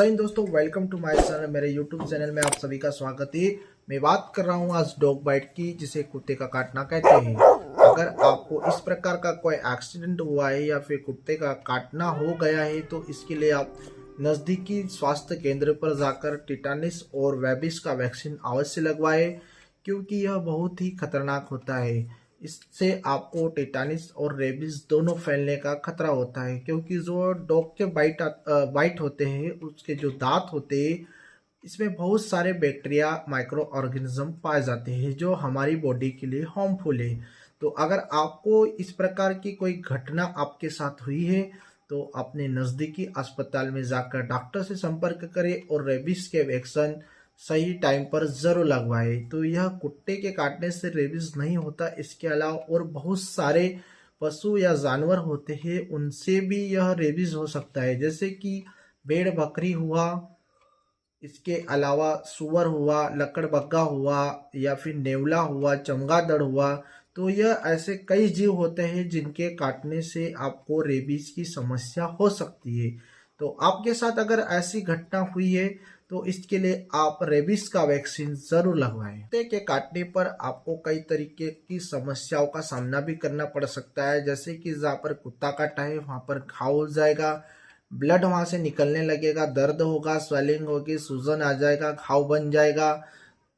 सही दोस्तों, welcome to my channel. मेरे यूट्यूब चैनल में आप सभी का स्वागत है। मैं बात कर रहा हूँ आज डॉग बाइट की, जिसे कुत्ते का काटना कहते हैं। अगर आपको इस प्रकार का कोई एक्सीडेंट हुआ है या फिर कुत्ते का काटना हो गया है तो इसके लिए आप नज़दीकी स्वास्थ्य केंद्र पर जाकर टिटानिस और रेबीज का वैक्सीन अवश्य लगवाएं, क्योंकि यह बहुत ही खतरनाक होता है। इससे आपको टिटानिस और रेबीज दोनों फैलने का खतरा होता है, क्योंकि जो डॉग के बाइट होते हैं, उसके जो दांत होते हैं, इसमें बहुत सारे बैक्टीरिया माइक्रो ऑर्गेनिज्म पाए जाते हैं जो हमारी बॉडी के लिए हार्मफुल है। तो अगर आपको इस प्रकार की कोई घटना आपके साथ हुई है तो अपने नज़दीकी अस्पताल में जाकर डॉक्टर से संपर्क करें और रेबीज के वैक्सीन सही टाइम पर जरूर लगवाए। तो यह कुत्ते के काटने से रेबीज नहीं होता, इसके अलावा और बहुत सारे पशु या जानवर होते हैं उनसे भी यह रेबीज हो सकता है, जैसे कि भेड़ बकरी हुआ, इसके अलावा सुअर हुआ, लकड़बग्गा हुआ, या फिर नेवला हुआ, चमगादड़ हुआ। तो यह ऐसे कई जीव होते हैं जिनके काटने से आपको रेबीज की समस्या हो सकती है। तो आपके साथ अगर ऐसी घटना हुई है तो इसके लिए आप रेबीज का वैक्सीन जरूर लगवाएं। कुत्ते के काटने पर आपको कई तरीके की समस्याओं का सामना भी करना पड़ सकता है, जैसे कि जहाँ पर कुत्ता काटा है वहां पर घाव हो जाएगा, ब्लड वहां से निकलने लगेगा, दर्द होगा, स्वेलिंग होगी, सूजन आ जाएगा, घाव बन जाएगा।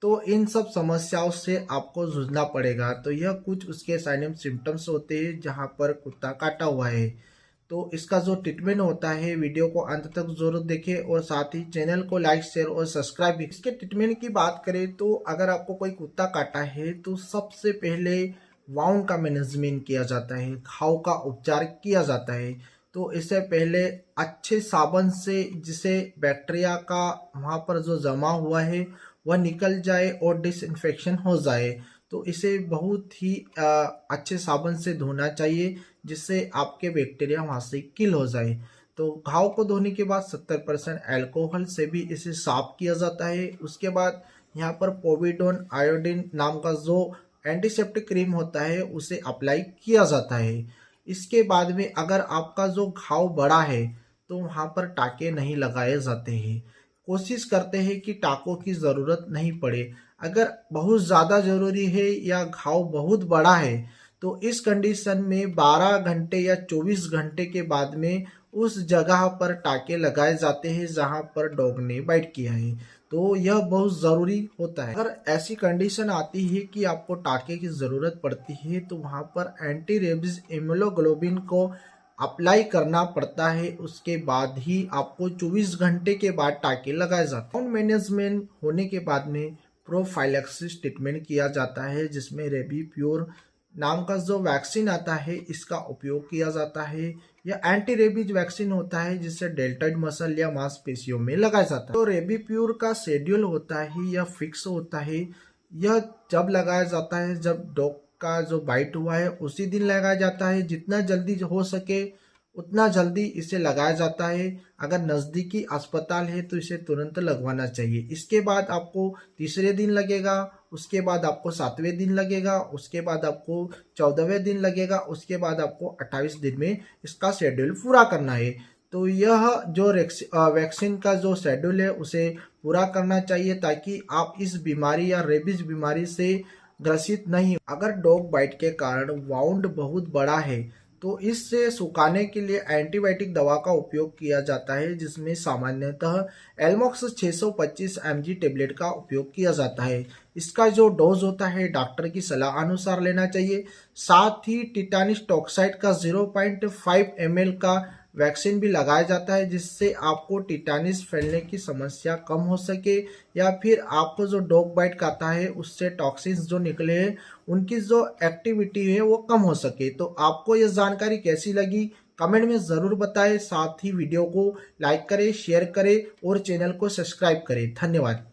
तो इन सब समस्याओं से आपको जूझना पड़ेगा। तो यह कुछ उसके साइन एंड सिम्टम्स होते हैं जहां पर कुत्ता काटा हुआ है। तो इसका जो ट्रीटमेंट होता है, वीडियो को अंत तक जरूर देखें और साथ ही चैनल को लाइक शेयर और सब्सक्राइब भी। इसके ट्रीटमेंट की बात करें तो अगर आपको कोई कुत्ता काटा है तो सबसे पहले वाउंड का मैनेजमेंट किया जाता है, घाव का उपचार किया जाता है। तो इससे पहले अच्छे साबुन से, जिसे बैक्टीरिया का वहाँ पर जो जमा हुआ है वह निकल जाए और डिसइंफेक्शन हो जाए, तो इसे बहुत ही अच्छे साबुन से धोना चाहिए, जिससे आपके बैक्टीरिया वहाँ से किल हो जाए। तो घाव को धोने के बाद 70% अल्कोहल से भी इसे साफ किया जाता है। उसके बाद यहाँ पर पोविडोन आयोडीन नाम का जो एंटीसेप्टिक क्रीम होता है उसे अप्लाई किया जाता है। इसके बाद में अगर आपका जो घाव बड़ा है तो वहाँ पर टाके नहीं लगाए जाते हैं। कोशिश करते हैं कि टाकों की ज़रूरत नहीं पड़े। अगर बहुत ज़्यादा ज़रूरी है या घाव बहुत बड़ा है तो इस कंडीशन में 12 घंटे या 24 घंटे के बाद में उस जगह पर टाके लगाए जाते हैं जहां पर डॉग ने बाइट किया है। तो यह बहुत ज़रूरी होता है। अगर ऐसी कंडीशन आती है कि आपको टाके की ज़रूरत पड़ती है तो वहां पर एंटी रेबीज इम्यूनोग्लोबिन को अप्लाई करना पड़ता है। उसके बाद ही आपको 24 घंटे के बाद टाके लगाए जाते हैं। मैनेजमेंट होने के बाद में प्रोफाइलैक्सिस ट्रीटमेंट किया जाता है, जिसमें रेबी प्योर नाम का जो वैक्सीन आता है इसका उपयोग किया जाता है। यह एंटी रेबीज वैक्सीन होता है जिसे डेल्टॉइड मसल या मांसपेशियों में लगाया जाता है। तो रेबी प्योर का शेड्यूल होता है, यह फिक्स होता है। यह जब लगाया जाता है जब डॉग का जो बाइट हुआ है उसी दिन लगाया जाता है। जितना जल्दी हो सके उतना जल्दी इसे लगाया जाता है। अगर नज़दीकी अस्पताल है तो इसे तुरंत लगवाना चाहिए। इसके बाद आपको तीसरे दिन लगेगा, उसके बाद आपको 7वें दिन लगेगा, उसके बाद आपको 14वें दिन लगेगा, उसके बाद आपको 28 दिन में इसका शेड्यूल पूरा करना है। तो यह जो वैक्सीन का जो शेड्यूल है उसे पूरा करना चाहिए, ताकि आप इस बीमारी या रेबीज बीमारी से ग्रसित नहीं। अगर डॉग बाइट के कारण वाउंड बहुत बड़ा है तो इससे सुखाने के लिए एंटीबायोटिक दवा का उपयोग किया जाता है, जिसमें सामान्यतः एल्मॉक्स 625 mg टेबलेट का उपयोग किया जाता है। इसका जो डोज होता है डॉक्टर की सलाह अनुसार लेना चाहिए। साथ ही टिटानिस टॉक्साइड का 0.5 ml का वैक्सीन भी लगाया जाता है, जिससे आपको टिटानिस फैलने की समस्या कम हो सके, या फिर आपको जो डॉग बाइट खाता है उससे टॉक्सिन्स जो निकले हैं उनकी जो एक्टिविटी है वो कम हो सके। तो आपको यह जानकारी कैसी लगी कमेंट में ज़रूर बताएं। साथ ही वीडियो को लाइक करें, शेयर करें और चैनल को सब्सक्राइब करें। धन्यवाद।